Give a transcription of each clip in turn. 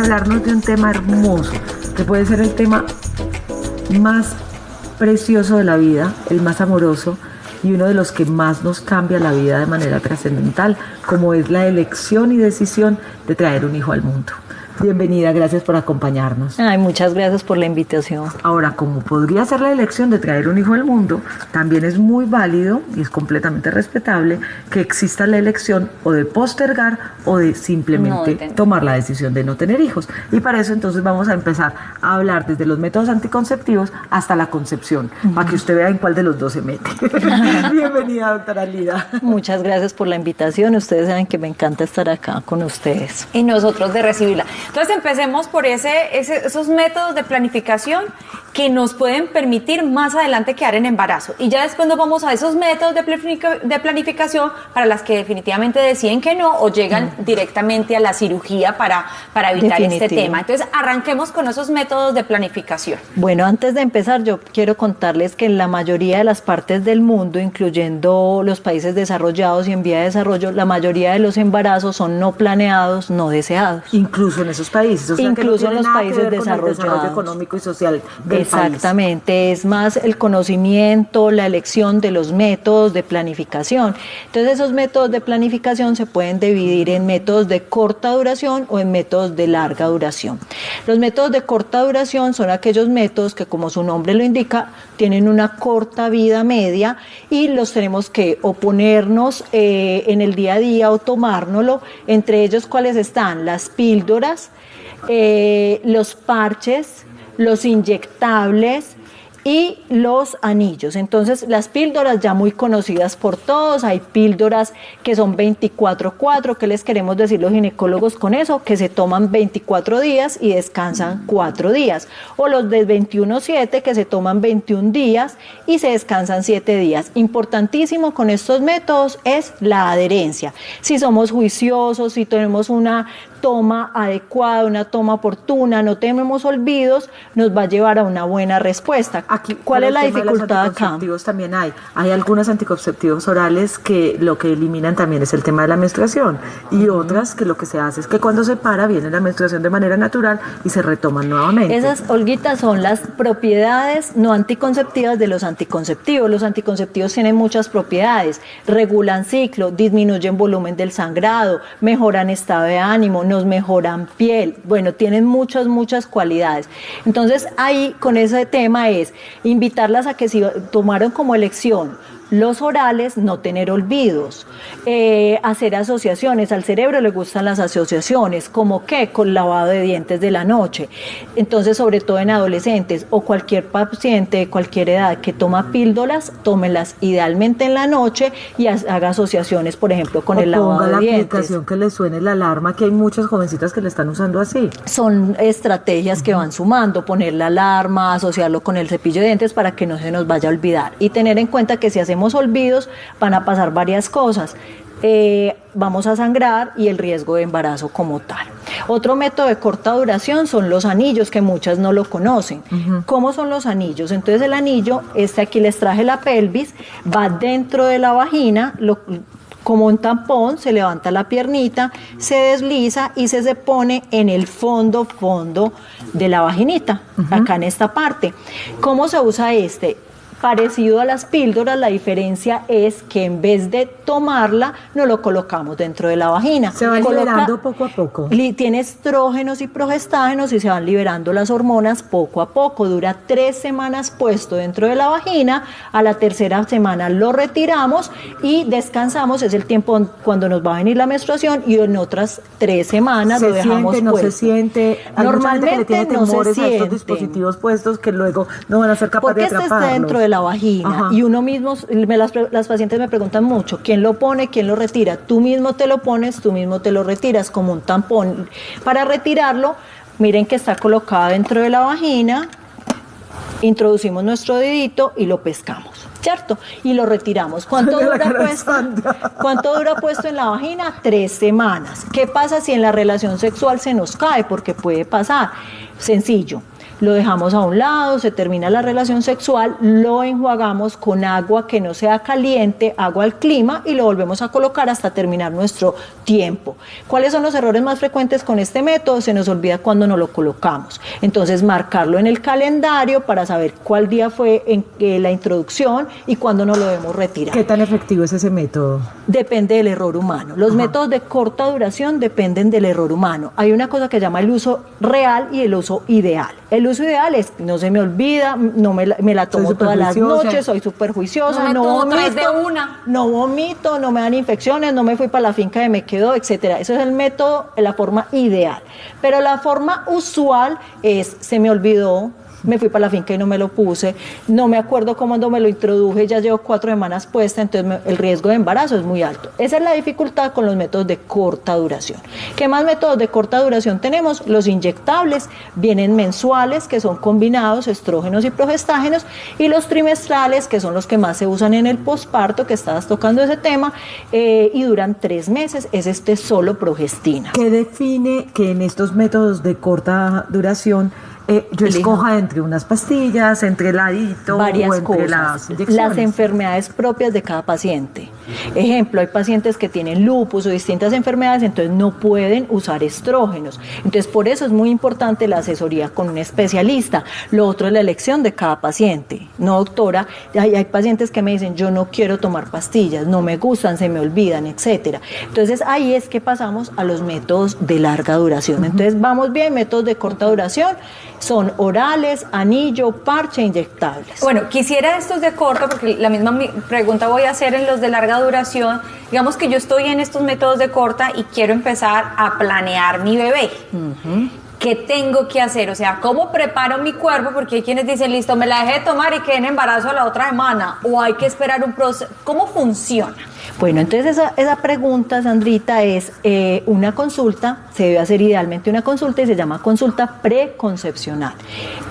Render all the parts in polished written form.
hablarnos de un tema hermoso, que puede ser el tema más precioso de la vida, el más amoroso y uno de los que más nos cambia la vida de manera trascendental, como es la elección y decisión de traer un hijo al mundo. Bienvenida, gracias por acompañarnos. Ay, muchas gracias por la invitación. Ahora, como podría ser la elección de traer un hijo al mundo, también es muy válido y es completamente respetable que exista la elección o de postergar o de simplemente tomar la decisión de no tener hijos. Y para eso entonces vamos a empezar a hablar desde los métodos anticonceptivos hasta la concepción, para que usted vea en cuál de los dos se mete. Bienvenida, doctora Lida. Muchas gracias por la invitación. Ustedes saben que me encanta estar acá con ustedes. Y nosotros de recibirla. Entonces empecemos por esos métodos de planificación que nos pueden permitir más adelante quedar en embarazo. Y ya después nos vamos a esos métodos de planificación para las que definitivamente deciden que no o llegan directamente a la cirugía para evitar este tema. Entonces arranquemos con esos métodos de planificación. Bueno, antes de empezar yo quiero contarles que en la mayoría de las partes del mundo, incluyendo los países desarrollados y en vía de desarrollo, la mayoría de los embarazos son no planeados, no deseados. Incluso en esos países, o sea, incluso que no en los países desarrollados. El desarrollo económico y social del Exactamente, país. Es más el conocimiento, la elección de los métodos de planificación. Entonces esos métodos de planificación se pueden dividir en métodos de corta duración o en métodos de larga duración. Los métodos de corta duración son aquellos métodos que, como su nombre lo indica, tienen una corta vida media y los tenemos que oponernos en el día a día o tomárnoslo. Entre ellos, ¿cuáles están? Las píldoras, los parches, los inyectables y los anillos. Entonces, las píldoras ya muy conocidas por todos, hay píldoras que son 24/4, ¿qué les queremos decir los ginecólogos con eso? Que se toman 24 días y descansan 4 días, o los de 21/7 que se toman 21 días y se descansan 7 días. Importantísimo con estos métodos es la adherencia. Si somos juiciosos, si tenemos una toma adecuada, una toma oportuna, no tenemos olvidos, nos va a llevar a una buena respuesta. Aquí, ¿cuál es la dificultad acá? También hay algunos anticonceptivos orales que lo que eliminan también es el tema de la menstruación y otras que lo que se hace es que cuando se para viene la menstruación de manera natural y se retoman nuevamente. Esas, Olguita, son las propiedades no anticonceptivas de los anticonceptivos. Los anticonceptivos tienen muchas propiedades, regulan ciclo, disminuyen volumen del sangrado, mejoran estado de ánimo, nos mejoran piel, bueno, tienen muchas cualidades. Entonces ahí con ese tema es invitarlas a que si tomaron como elección los orales, no tener olvidos, hacer asociaciones. Al cerebro le gustan las asociaciones, como que con lavado de dientes de la noche. Entonces, sobre todo en adolescentes o cualquier paciente de cualquier edad que toma píldoras, tómelas idealmente en la noche y haga asociaciones, por ejemplo, con el lavado de dientes. La aplicación que le suene la alarma, que hay muchas jovencitas que le están usando así. Son estrategias que van sumando, poner la alarma, asociarlo con el cepillo de dientes para que no se nos vaya a olvidar. Y tener en cuenta que si hacemos olvidos, van a pasar varias cosas. Vamos a sangrar y el riesgo de embarazo como tal. Otro método de corta duración son los anillos, que muchas no lo conocen. ¿Cómo son los anillos? Entonces el anillo, aquí les traje la pelvis, va dentro de la vagina, como un tampón, se levanta la piernita, se desliza y se pone en el fondo de la vaginita, acá en esta parte. ¿Cómo se usa este? Parecido a las píldoras, la diferencia es que en vez de tomarla, no lo colocamos dentro de la vagina. Se va liberando poco a poco. Tiene estrógenos y progestágenos y se van liberando las hormonas poco a poco. Dura 3 semanas puesto dentro de la vagina, a la tercera semana lo retiramos y descansamos, es el tiempo cuando nos va a venir la menstruación, y en otras 3 semanas lo dejamos puesto. No se siente. Normalmente no se siente. A estos dispositivos puestos que luego no van a ser capaces de atraparlos. Porque está dentro de la vagina. Y uno mismo, las pacientes me preguntan mucho, ¿quién lo pone, quién lo retira? Tú mismo te lo pones, tú mismo te lo retiras como un tampón. Para retirarlo, miren que está colocado dentro de la vagina, introducimos nuestro dedito y lo pescamos, ¿cierto? Y lo retiramos. ¿Cuánto dura puesto en la vagina? 3 semanas. ¿Qué pasa si en la relación sexual se nos cae? Porque puede pasar. Sencillo. lo dejamos a un lado, se termina la relación sexual, lo enjuagamos con agua que no sea caliente, agua al clima, y lo volvemos a colocar hasta terminar nuestro tiempo. ¿Cuáles son los errores más frecuentes con este método? Se nos olvida cuándo nos lo colocamos. Entonces, marcarlo en el calendario para saber cuál día fue la introducción y cuándo nos lo debemos retirar. ¿Qué tan efectivo es ese método? Depende del error humano. Los métodos de corta duración dependen del error humano. Hay una cosa que se llama el uso real y el uso ideal. El uso ideal es, no se me olvida, no me la tomo todas las noches, soy súper juiciosa, no vomito, no me dan infecciones, no me fui para la finca y me quedo, etcétera. Eso es el método, la forma ideal. Pero la forma usual es, se me olvidó, me fui para la finca y no me lo puse, no me acuerdo cómo me lo introduje, ya llevo 4 semanas puesta, entonces el riesgo de embarazo es muy alto. Esa es la dificultad con los métodos de corta duración. ¿Qué más métodos de corta duración tenemos? Los inyectables, vienen mensuales, que son combinados, estrógenos y progestágenos, y los trimestrales, que son los que más se usan en el posparto, que estabas tocando ese tema, y duran 3 meses, es solo progestina. ¿Qué define que en estos métodos de corta duración yo escoja entre unas pastillas, entre el adito o entre cosas. Las inyecciones? Las enfermedades propias de cada paciente. Ejemplo, hay pacientes que tienen lupus o distintas enfermedades, entonces no pueden usar estrógenos. Entonces, por eso es muy importante la asesoría con un especialista. Lo otro es la elección de cada paciente. No, doctora, hay pacientes que me dicen, yo no quiero tomar pastillas, no me gustan, se me olvidan, etcétera. Entonces, ahí es que pasamos a los métodos de larga duración. Entonces, vamos bien, métodos de corta duración son orales, anillo, parche, inyectables. Bueno, quisiera estos de corto, porque la misma pregunta voy a hacer en los de larga duración. Digamos que yo estoy en estos métodos de corta y quiero empezar a planear mi bebé. ¿Qué tengo que hacer? O sea, ¿cómo preparo mi cuerpo? Porque hay quienes dicen, listo, me la dejé de tomar y quedé en embarazo a la otra semana. O hay que esperar un proceso. ¿Cómo funciona? Bueno, entonces esa pregunta, Sandrita, es una consulta, se debe hacer idealmente una consulta y se llama consulta preconcepcional.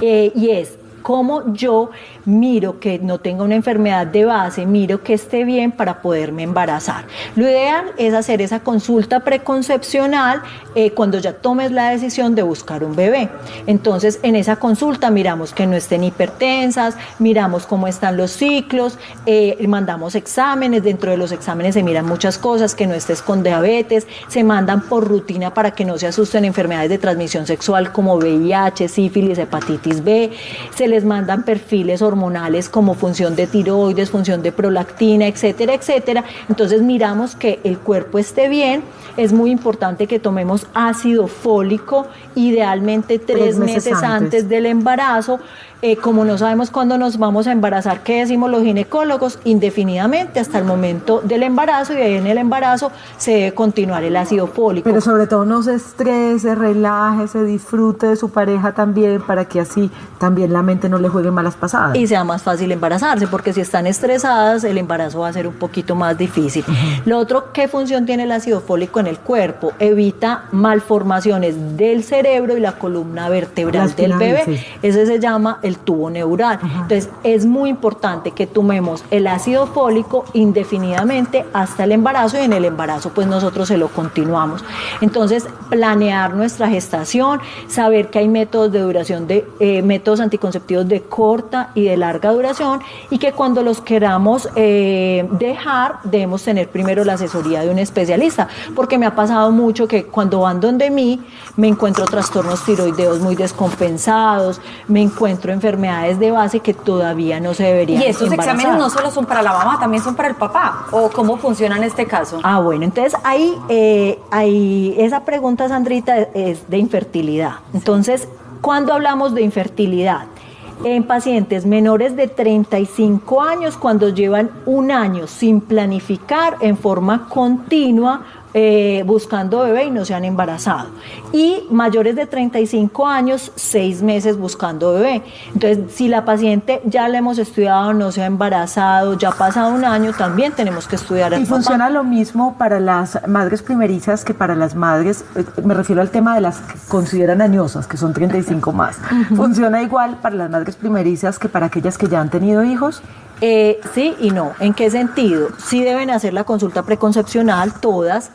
Y es cómo yo miro que no tenga una enfermedad de base, miro que esté bien para poderme embarazar. Lo ideal es hacer esa consulta preconcepcional cuando ya tomes la decisión de buscar un bebé. Entonces, en esa consulta miramos que no estén hipertensas, miramos cómo están los ciclos, mandamos exámenes, dentro de los exámenes se miran muchas cosas, que no estés con diabetes, se mandan por rutina para que no se asusten enfermedades de transmisión sexual como VIH, sífilis, hepatitis B, se les mandan perfiles hormonales como función de tiroides, función de prolactina, etcétera, etcétera. Entonces miramos que el cuerpo esté bien. Es muy importante que tomemos ácido fólico, idealmente 3 meses antes del embarazo. Como no sabemos cuándo nos vamos a embarazar, ¿qué decimos los ginecólogos? Indefinidamente hasta el momento del embarazo, y ahí en el embarazo se debe continuar el ácido fólico. Pero sobre todo no se estrese, relájese, disfrute de su pareja también, para que así también la mente no le juegue malas pasadas. Y sea más fácil embarazarse, porque si están estresadas, el embarazo va a ser un poquito más difícil. Lo otro, ¿qué función tiene el ácido fólico en el cuerpo? Evita malformaciones del cerebro y la columna vertebral del bebé. Sí. Ese se llama el tubo neural. Entonces, es muy importante que tomemos el ácido fólico indefinidamente hasta el embarazo, y en el embarazo, pues nosotros se lo continuamos. Entonces, planear nuestra gestación, saber que hay métodos de duración, métodos anticonceptivos de corta y de larga duración, y que cuando los queramos dejar, debemos tener primero la asesoría de un especialista, porque me ha pasado mucho que cuando van donde mí, me encuentro trastornos tiroideos muy descompensados, me encuentro enfermedades de base que todavía no se deberían embarazar. ¿Y estos exámenes no solo son para la mamá, también son para el papá? ¿O cómo funciona en este caso? Bueno, entonces ahí esa pregunta, Sandrita, es de infertilidad. Entonces, ¿cuándo hablamos de infertilidad? En pacientes menores de 35 años, cuando llevan 1 año sin planificar en forma continua, buscando bebé y no se han embarazado, y mayores de 35 años, 6 meses buscando bebé. Entonces, si la paciente ya la hemos estudiado, no se ha embarazado, ya ha pasado 1 año, también tenemos que estudiar. ¿Y funciona lo mismo para las madres primerizas que para las madres? Me refiero al tema de las que consideran añosas, que son 35 más. ¿Funciona igual para las madres primerizas que para aquellas que ya han tenido hijos? Sí y no. ¿En qué sentido? Sí deben hacer la consulta preconcepcional todas.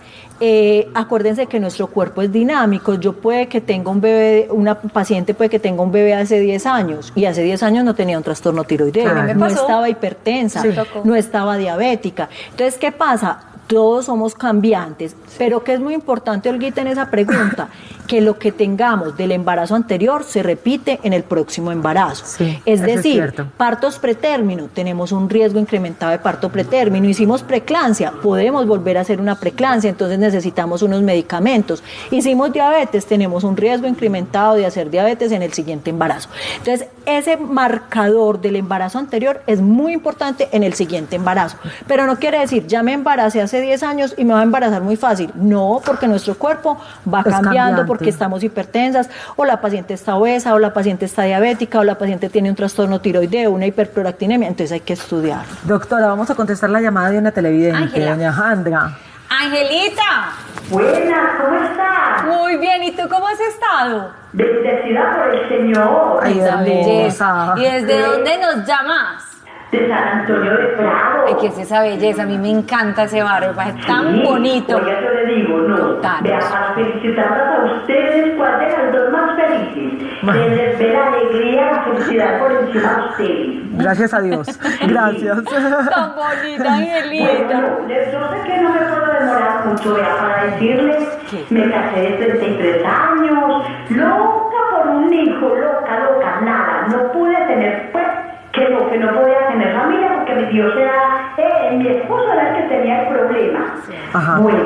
Acuérdense que nuestro cuerpo es dinámico. Yo puede que tenga un bebé, una paciente puede que tenga un bebé hace 10 años y hace 10 años no tenía un trastorno tiroideo, no estaba hipertensa, no estaba diabética. Entonces, ¿qué pasa? Todos somos cambiantes, pero que es muy importante, Olguita, en esa pregunta, que lo que tengamos del embarazo anterior se repite en el próximo embarazo. Sí, es decir, es partos pretérmino, tenemos un riesgo incrementado de parto pretérmino, hicimos preeclampsia, podemos volver a hacer una preeclampsia, entonces necesitamos unos medicamentos. Hicimos diabetes, tenemos un riesgo incrementado de hacer diabetes en el siguiente embarazo. Entonces, ese marcador del embarazo anterior es muy importante en el siguiente embarazo, pero no quiere decir, ya me embaracé hace 10 años y me va a embarazar muy fácil. No, porque nuestro cuerpo va cambiando, porque estamos hipertensas, o la paciente está obesa, o la paciente está diabética, o la paciente tiene un trastorno tiroideo, una hiperprolactinemia, entonces hay que estudiar. Doctora, vamos a contestar la llamada de una televidente, doña Jandra. Angelita. Buenas, ¿cómo estás? Muy bien, ¿y tú cómo has estado? Bendecida por el Señor. Ay, Esa belleza. hermosa. ¿Y desde dónde nos llamas? De San Antonio de Prado. Ay, ¿qué es esa belleza? A mí me encanta ese barrio, es tan bonito. Por eso le digo, no. Contanos. Vea, para felicitarlas a ustedes, ¿cuál de las dos más felices? Que les dé la alegría, la felicidad por encima de ustedes. Gracias a Dios. Gracias. Tan bonita, Angelita. Bueno, yo sé que no me puedo demorar mucho, vea, para decirles, me casé de 33 años, loca por un hijo, loca, nada, no pude tener, pues, que no podía tener familia porque mi Dios era, mi esposo era el que tenía el problema. Ajá. Bueno,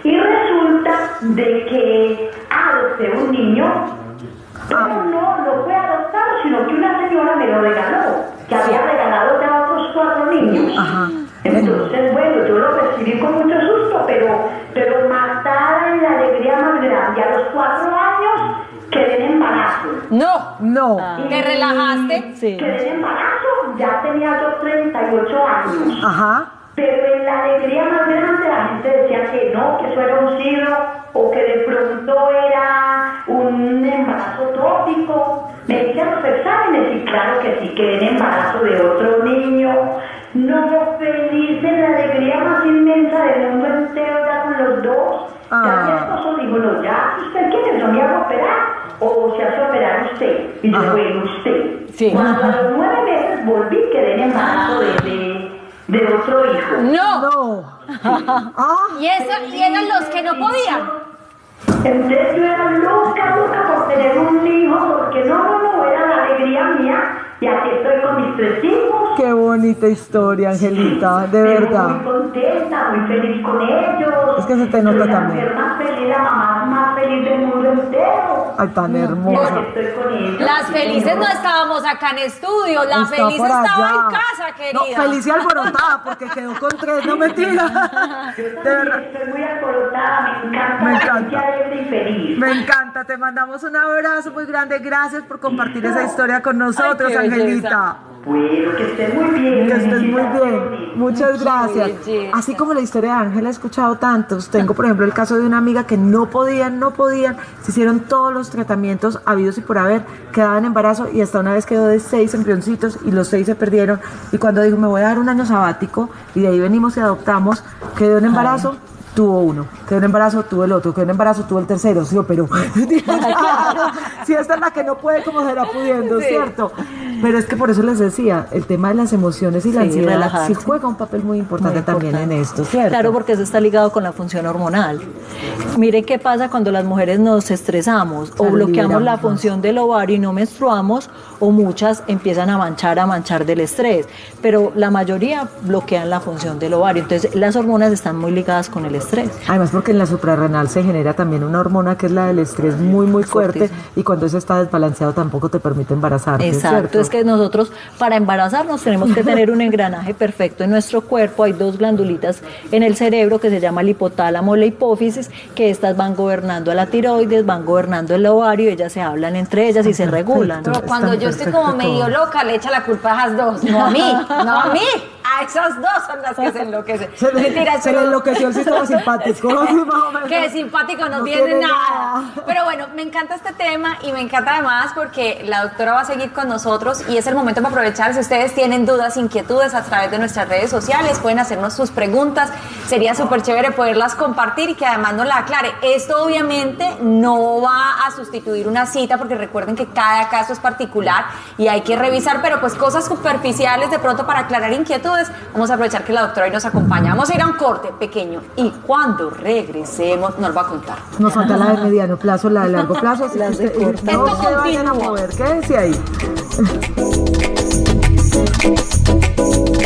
y resulta de que adopté un niño, pero no fue adoptado, sino que una señora me lo regaló, que había regalado ya otros 4 niños. Ajá. Entonces, bueno, yo lo recibí con mucho susto, pero matada en la alegría más grande. A los 4 años quedé en embarazo. No. ¿Te relajaste? Sí. Quedé en embarazo, ya tenía yo 38 años. Ajá. Pero en la alegría más grande la gente decía que no, que eso era un signo, o que de pronto era un embarazo tópico. Me hicieron los exámenes y claro que sí, quedé en embarazo de otro niño. No, feliz, en la alegría más inmensa del mundo entero, ya con los dos. Ya mi esposo dijo, no, ya, ¿usted quiere? ¿No me hago operar? ¿O se hace operar usted? Y yo, bueno, usted. Sí. Cuando a los 9 meses volví, quedé en embarazo de otro hijo. No. Ah, ¿Y eran los que no podían? Entonces yo era loca por tener un hijo, porque no, era la alegría mía. Y aquí estoy con mis 3 hijos. qué bonita historia, Angelita, de verdad. Muy contenta, muy feliz con ellos. Es que se te nota Soy la también. mujer más feliz, la mamá más feliz del mundo entero. Ay, tan Y hermosa. aquí estoy con ellos. Las sí, felices señor. no estábamos acá en estudio, la Está feliz por estaba allá. en casa, querida. No, feliz y alborotada porque quedó con 3, no mentira. Yo De también verdad. estoy muy alborotada, me encanta, Me la encanta. gente alegre y feliz. Me encanta, te mandamos un abrazo muy grande. Gracias por compartir esa historia con nosotros, Ay, qué belleza. Angelita. Bueno, que estés muy bien. Que estés muy bien. Felicitaciones. Muchas gracias. belleza. Así como la historia de Ángela he escuchado tantos. Tengo, por ejemplo, el caso de una amiga que no podían. Se hicieron todos los tratamientos habidos y por haber. Quedaban en embarazo y hasta una vez quedó de 6 embrioncitos y los 6 se perdieron. Y cuando dijo, me voy a dar un año sabático y de ahí venimos y adoptamos, quedó en embarazo. Tuvo uno, quedó en embarazo, tuvo el otro, quedó en embarazo, tuvo el tercero, sí, pero si esta es la que no puede, como será pudiendo, ¿cierto? Pero es que por eso les decía, el tema de las emociones y la Sí, ansiedad relajarse. sí juega un papel muy importante Muy también en importante. esto, ¿cierto? Claro, porque eso está ligado con la función hormonal. Miren qué pasa cuando las mujeres nos estresamos o Claro, bloqueamos la liberamos más. función del ovario y no menstruamos, o muchas empiezan a manchar del estrés, pero la mayoría bloquean la función del ovario. Entonces, las hormonas están muy ligadas con el estrés. Además porque en la suprarrenal se genera también una hormona que es la del estrés muy fuerte Fuertísimo. y cuando eso está desbalanceado tampoco te permite embarazarte, Exacto, ¿cierto? es que nosotros para embarazarnos tenemos que tener un engranaje perfecto en nuestro cuerpo. Hay 2 glandulitas en el cerebro que se llama el hipotálamo y la hipófisis, que estas van gobernando a la tiroides, van gobernando el ovario, ellas se hablan entre ellas y se regulan. Pero Está cuando yo estoy perfecto como medio todo. loca, le echa la culpa a esas dos. No a mí, no a mí. A esas dos son las que se enloquecen. Se le enloqueció el sistema simpático. Que simpático no tiene nada. Pero bueno, me encanta este tema y me encanta además porque la doctora va a seguir con nosotros y es el momento para aprovechar. Si ustedes tienen dudas, inquietudes a través de nuestras redes sociales, pueden hacernos sus preguntas. Sería súper chévere poderlas compartir y que además nos la aclare. Esto obviamente no va a sustituir una cita porque recuerden que cada caso es particular y hay que revisar, pero pues cosas superficiales de pronto para aclarar inquietudes. Vamos a aprovechar que la doctora hoy nos acompaña. Vamos a ir a un corte pequeño y cuando regresemos nos va a contar. Nos falta la de mediano plazo, la de largo plazo. Las de corto. No se vayan a mover, quédense ahí.